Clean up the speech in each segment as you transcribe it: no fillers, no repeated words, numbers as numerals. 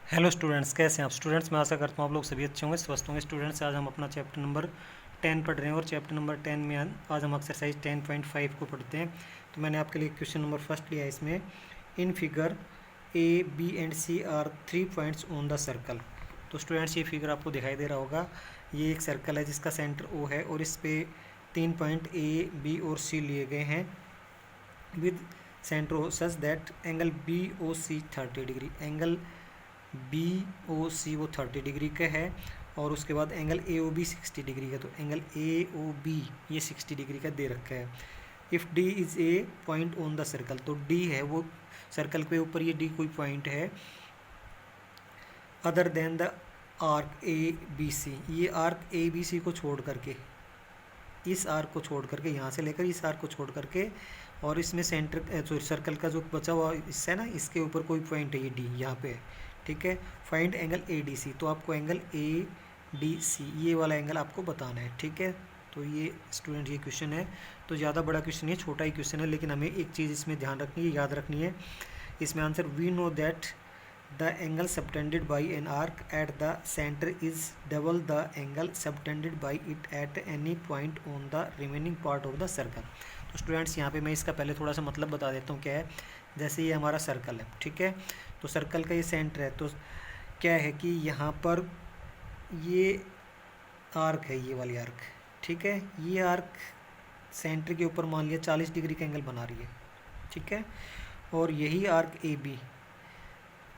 Hello students, कैसे हैं आप स्टूडेंट्स। मैं आशा करता हूँ आप लोग सभी अच्छे होंगे, स्वस्थ होंगे। स्टूडेंट्स, आज हम अपना चैप्टर नंबर 10 पढ़ रहे हैं और चैप्टर नंबर 10 में आज हम एक्सरसाइज 10.5 को पढ़ते हैं। तो मैंने आपके लिए क्वेश्चन नंबर फर्स्ट लिया है। इसमें in figure A B and C are 3 points on the circle. तो स्टूडेंट्स, ये फिगर आपको दिखाई दे रहा होगा। ये एक सर्कल है जिसका सेंटर ओ है और इस पर 3 पॉइंट ए बी और सी लिए गए हैं with center such that angle B O C 30 degree. Angle B O C वो 30 डिग्री का है और उसके बाद angle A O B 60 degree का। तो एंगल ए ओ बी ये 60 डिग्री का दे रखा है। If D is a point on the circle, तो डी है वो सर्कल के ऊपर, ये डी कोई पॉइंट है other than the arc A B C. ये आर्क ए बी सी को छोड़ करके, इस आर्क को छोड़ करके, यहाँ से लेकर इस आर्क को छोड़ करके, और इसमें सेंटर सर्कल का जो बचा हुआ हिस्सा है ना, इसके ऊपर कोई पॉइंट है, ये डी यहाँ पे है। ठीक है, find angle A D C. तो आपको एंगल ए डी सी ये वाला एंगल आपको बताना है। ठीक है, तो ये स्टूडेंट ये क्वेश्चन है। तो ज़्यादा बड़ा क्वेश्चन है, छोटा ही क्वेश्चन है, लेकिन हमें एक चीज़ इसमें ध्यान रखनी है, याद रखनी है। इसमें answer we know that the angle subtended by an arc at the center is double the angle subtended by it at any point on the remaining part of the circle। तो स्टूडेंट्स, यहाँ पे मैं इसका पहले थोड़ा सा मतलब बता देता हूँ क्या है। जैसे ये हमारा सर्कल है, ठीक है, तो सर्कल का ये सेंटर है। तो क्या है कि यहाँ पर ये आर्क है, ये वाली आर्क, ठीक है, ये आर्क सेंटर के ऊपर मान लिया 40 डिग्री का एंगल बना रही है। ठीक है, और यही आर्क ए बी,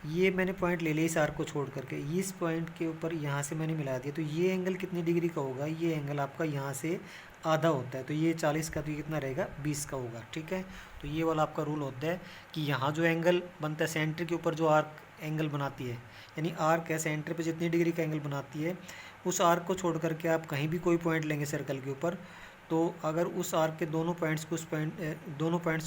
ये मैंने पॉइंट ले लिया इस आर्क को छोड़ करके, इस पॉइंट के ऊपर यहाँ से मैंने मिला दिया। तो ये एंगल कितनी डिग्री का होगा, ये एंगल आपका यहाँ से आधा होता है। तो ये 40 का, तो ये कितना रहेगा, 20 का होगा। ठीक है, तो ये वाला आपका रूल होता है कि यहाँ जो एंगल बनता है सेंटर के ऊपर, जो आर्क एंगल बनाती है, यानी आर्क है सेंटर पे जितनी डिग्री का एंगल बनाती है, उस आर्क को छोड़ करके आप कहीं भी कोई पॉइंट लेंगे सर्कल के ऊपर, तो अगर उस आर्क के दोनों पॉइंट्स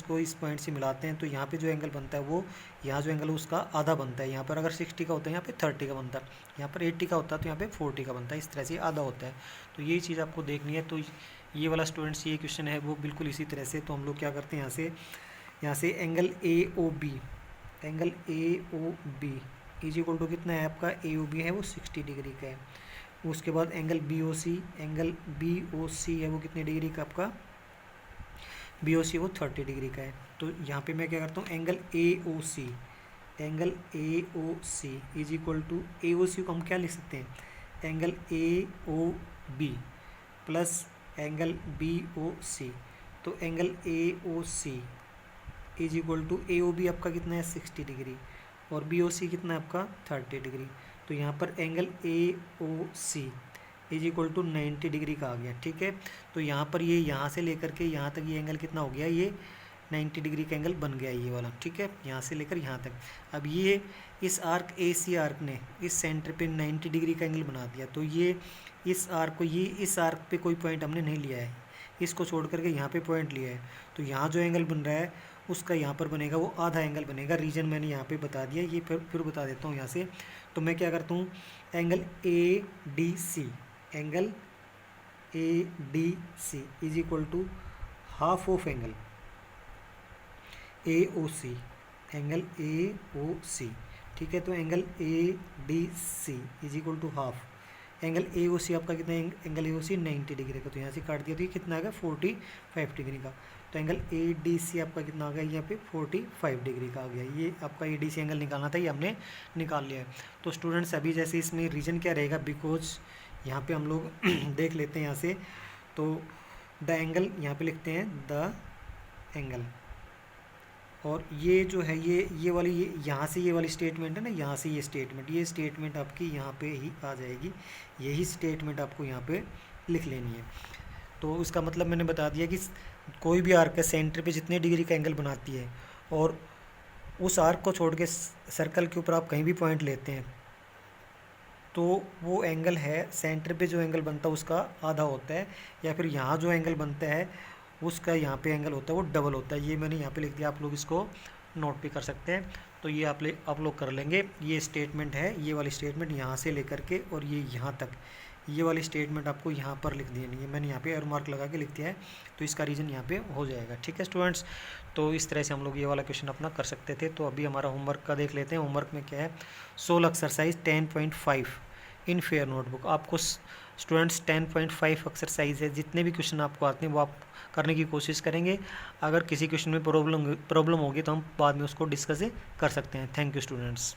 को इस पॉइंट से मिलाते हैं, तो यहाँ पे जो एंगल बनता है वो, यहाँ जो एंगल है उसका आधा बनता है। यहाँ पर अगर 60 का होता है, यहाँ पे 30 का बनता है। यहाँ पर 80 का होता है, तो यहाँ पे 40 का बनता है। इस तरह से आधा होता है। तो यही चीज़ आपको देखनी है। तो ये वाला स्टूडेंट्स, ये क्वेश्चन है वो बिल्कुल इसी तरह से। तो हम लोग क्या करते हैं, यहाँ से angle A O B, angle A O B is equal to कितना है आपका, ए ओ बी है वो 60 डिग्री का है। उसके बाद angle B O C, angle B O सी है वो कितने डिग्री का आपका, बी ओ सी वो 30 डिग्री का है। तो यहाँ पे मैं क्या करता हूँ, angle A O C, angle A O C is equal to, A O C को हम क्या लिख सकते हैं, angle A O B plus angle B O C. तो angle A O C is equal to, A O B आपका कितना है 60 डिग्री और बी ओ सी कितना है आपका 30 डिग्री। तो यहाँ पर angle A O C is equal to 90 degree का आ गया। ठीक है, तो यहाँ पर ये यहाँ से लेकर के यहाँ तक ये एंगल कितना हो गया, ये 90 डिग्री का एंगल बन गया ये वाला। ठीक है, यहाँ से लेकर यहाँ तक। अब ये इस आर्क ए सी आर्क ने इस सेंटर पे 90 डिग्री का एंगल बना दिया। तो ये इस आर्क को, ये इस आर्क पे कोई पॉइंट हमने नहीं लिया है, इसको छोड़ करके यहाँ पे पॉइंट लिया है। तो यहाँ जो एंगल बन रहा है उसका यहाँ पर बनेगा वो आधा एंगल बनेगा। रीजन मैंने यहाँ पे बता दिया, ये फिर बता देता हूँ यहाँ से। तो मैं क्या करता हूँ, angle A D C, angle A D C is equal to half of angle A O C, angle A O C. ठीक है, तो angle A D C is equal to half angle A O C आपका कितना, angle A O C 90 degree का। तो यहाँ से काट दिया तो ये कितना आ गया 45 डिग्री का। तो एंगल ए डी सी आपका कितना आ गया, यहाँ पे 45 डिग्री का आ गया। ये आपका ए डी सी एंगल निकालना था, ये हमने निकाल लिया है। तो स्टूडेंट्स, अभी जैसे इसमें रीजन क्या रहेगा, बिकॉज यहाँ पे हम लोग देख लेते हैं यहाँ से। तो द एंगल यहाँ पे लिखते हैं द एंगल, और ये जो है ये वाली, ये यहाँ से ये वाली स्टेटमेंट है ना, यहाँ से ये स्टेटमेंट आपकी यहाँ पे ही आ जाएगी। यही स्टेटमेंट आपको यहाँ पे लिख लेनी है। तो उसका मतलब मैंने बता दिया कि कोई भी आर्क है सेंटर पे जितने डिग्री का एंगल बनाती है, और उस आर्क को छोड़ के सर्कल के ऊपर आप कहीं भी पॉइंट लेते हैं, तो वो एंगल है सेंटर पे जो एंगल बनता है उसका आधा होता है, या फिर यहाँ जो एंगल बनता है उसका यहाँ पे एंगल होता है वो डबल होता है। ये मैंने यहाँ पे लिख दिया, आप लोग इसको नोट भी कर सकते हैं। तो ये आप लोग कर लेंगे। ये स्टेटमेंट है, ये वाली स्टेटमेंट यहाँ से लेकर के और ये यहाँ तक, ये वाली स्टेटमेंट आपको यहाँ पर लिख देनी है, मैंने यहाँ पे एरो मार्क लगा के लिख दिया है, तो इसका रीज़न यहाँ पे हो जाएगा। ठीक है स्टूडेंट्स, तो इस तरह से हम लोग ये वाला क्वेश्चन अपना कर सकते थे। तो अभी हमारा होमवर्क का देख लेते हैं। होमवर्क में क्या है, सोल्व एक्सरसाइज 10.5 इन फेयर नोटबुक। आपको स्टूडेंट्स 10.5 एक्सरसाइज है, जितने भी क्वेश्चन आपको आते हैं वो आप करने की कोशिश करेंगे। अगर किसी क्वेश्चन में प्रॉब्लम होगी तो हम बाद में उसको डिस्कस कर सकते हैं। Thank you students.